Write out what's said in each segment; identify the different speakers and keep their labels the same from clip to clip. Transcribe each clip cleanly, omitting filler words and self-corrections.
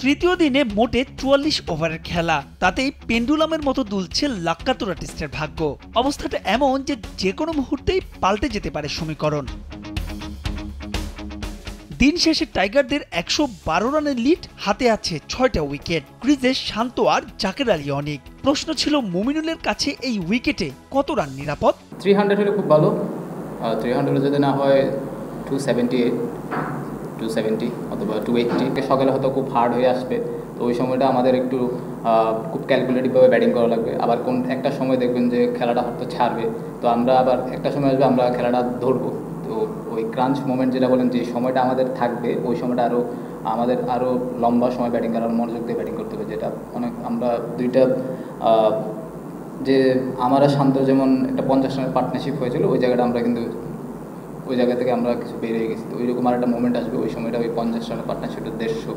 Speaker 1: তৃতীয় দিনে মোটে ৪৪ ওভারের খেলা, তাতেই পেন্ডুলামের মতো দুলছে লাক্কাতুরা টেস্টের ভাগ্য। অবস্থাটা এমন যে কোনো মুহূর্তেই পাল্টে যেতে পারে সমীকরণ। দিন শেষে টাইগারদের ১১২ রানের লিড, হাতে আছে ৬টা উইকেট। ক্রিজে শান্ত আর জাকের আলী অনেক। প্রশ্ন ছিল মুমিনুলের কাছে এই উইকেটে কত রান নিরাপদ।
Speaker 2: 300 হলে খুব ভালো, 300 যদি না হয় 278, 270 অথবা 280। সকালে হয়তো খুব হার্ড হয়ে আসবে, তো ওই সময়টা আমাদের একটু খুব ক্যালকুলেটিভভাবে ব্যাটিং করা লাগবে। আবার কোন একটা সময় দেখবেন যে খেলাটা হয়তো ছাড়বে, তো আমরা আবার একটা সময় আসবে আমরা খেলাটা ধরবো। তো ওই ক্রাঞ্চ মোমেন্ট যেটা বলেন, যে সময়টা আমাদের থাকবে, ওই সময়টা আমাদের আরও লম্বা সময় ব্যাটিং করার মনোযোগ দিয়ে ব্যাটিং করতে হবে। যেটা অনেক আমরা দুইটা যে আমরা শান্ত যেমন একটা 50 রানের পার্টনারশিপ হয়েছিল, ওই জায়গাটা আমরা কিন্তু ওই জায়গা থেকে আমরা কিছু বেরিয়ে গেছি। তো ওইরকম আর একটা মোমেন্ট আসবে, ওই সময়টা ওই 50 রানের পার্টনারশিপটা 150,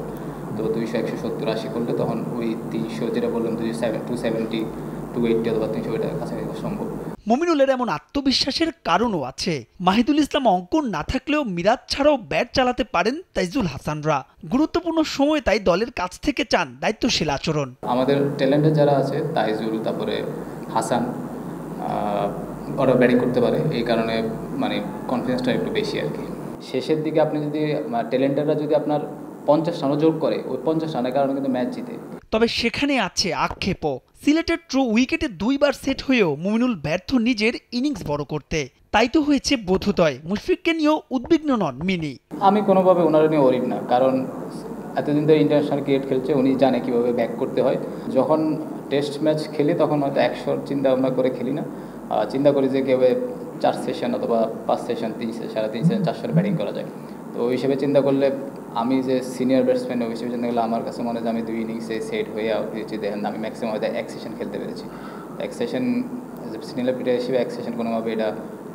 Speaker 2: তো 200, 170, 80 করলে তখন ওই 300 যেটা বললাম 270, 280 অথবা 300 এটার কাছাকাছি সম্ভব।
Speaker 1: মুমিনুলের এমন আত্মবিশ্বাসের কারণও আছে। মাহিদুল ইসলাম অঙ্কন না থাকলেও মিরাজ ছাড়াও ব্যাট চালাতে পারেন তাইজুল হাসানরা। গুরুত্বপূর্ণ সময় তাই দলের কাছ থেকে চান দায়িত্বশীল আচরণ।
Speaker 2: আমাদের ট্যালেন্টেড যারা আছে, তাইজুল, তারপরে হাসান, ওরা ব্যাটিং করতে পারে, এই কারণে মানে কনফিডেন্সটা একটু বেশি আর কি। শেষের দিকে আপনি যদি ট্যালেন্টেডরা যদি আপনার 50 রানও যোগ করে, ওই 50 রানের কারণে কিন্তু ম্যাচ জিতে।
Speaker 1: তবে সেখানে আছে আক্ষেপও। সিলেটের ট্রু উইকেটে 2 বার সেট হয়েও মুমিনুল ব্যর্থ নিজের ইনিংস বড় করতে। তাই তো হয়েছে বোধোদয়। মুশফিককে নিয়েও উদ্বিগ্ন নন মিনি।
Speaker 2: আমি কোনোভাবে ওনারা নিয়ে ওরিড না, কারণ এতদিন ধরে ইন্টারন্যাশনাল ক্রিকেট খেলছে, উনি জানে কীভাবে ব্যাক করতে হয়। যখন টেস্ট ম্যাচ খেলি তখন হয়তো 100 চিন্তা ভাবনা করে খেলি না, চিন্তা করি যে কীভাবে 4 সেশন অথবা 5 সেশন, 3 সেশন, 3.5 সেশন, 400 ব্যাটিং করা যায়। তো ওই হিসেবে চিন্তা করলে, আমি যে সিনিয়র ব্যাটসম্যান, ওই হিসেবে চিন্তা করলে আমার কাছে মনে হয় যে আমি 2 ইনিংসে সেট হয়ে আউট হয়েছি। দেখেন আমি ম্যাক্সিমাম হয়তো 1 সেশন খেলতে পেরেছি। 1 সেশন সিনিয়র প্লেয়ার হিসেবে 1 সেশন কোনোভাবে এটা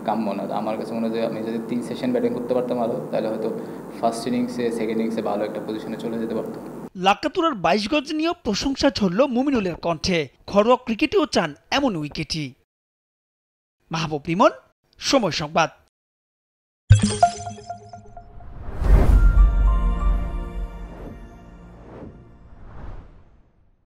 Speaker 2: কাম্য না। আমার কাছে মনে হয় যে আমি যদি 3 সেশন ব্যাটিং করতে পারতাম আরও, তাহলে হয়তো ফার্স্ট ইনিংসে, সেকেন্ড ইনিংসে ভালো একটা পজিশনে চলে যেতে পারতাম।
Speaker 1: লাক্কাতুরার 22 গজ নিয়েও প্রশংসা ঝরল মুমিনুলের কণ্ঠে। ঘরোয়া ক্রিকেটেও চান এমন উইকেটই। মাহবুব রিমন, সময় সংবাদ।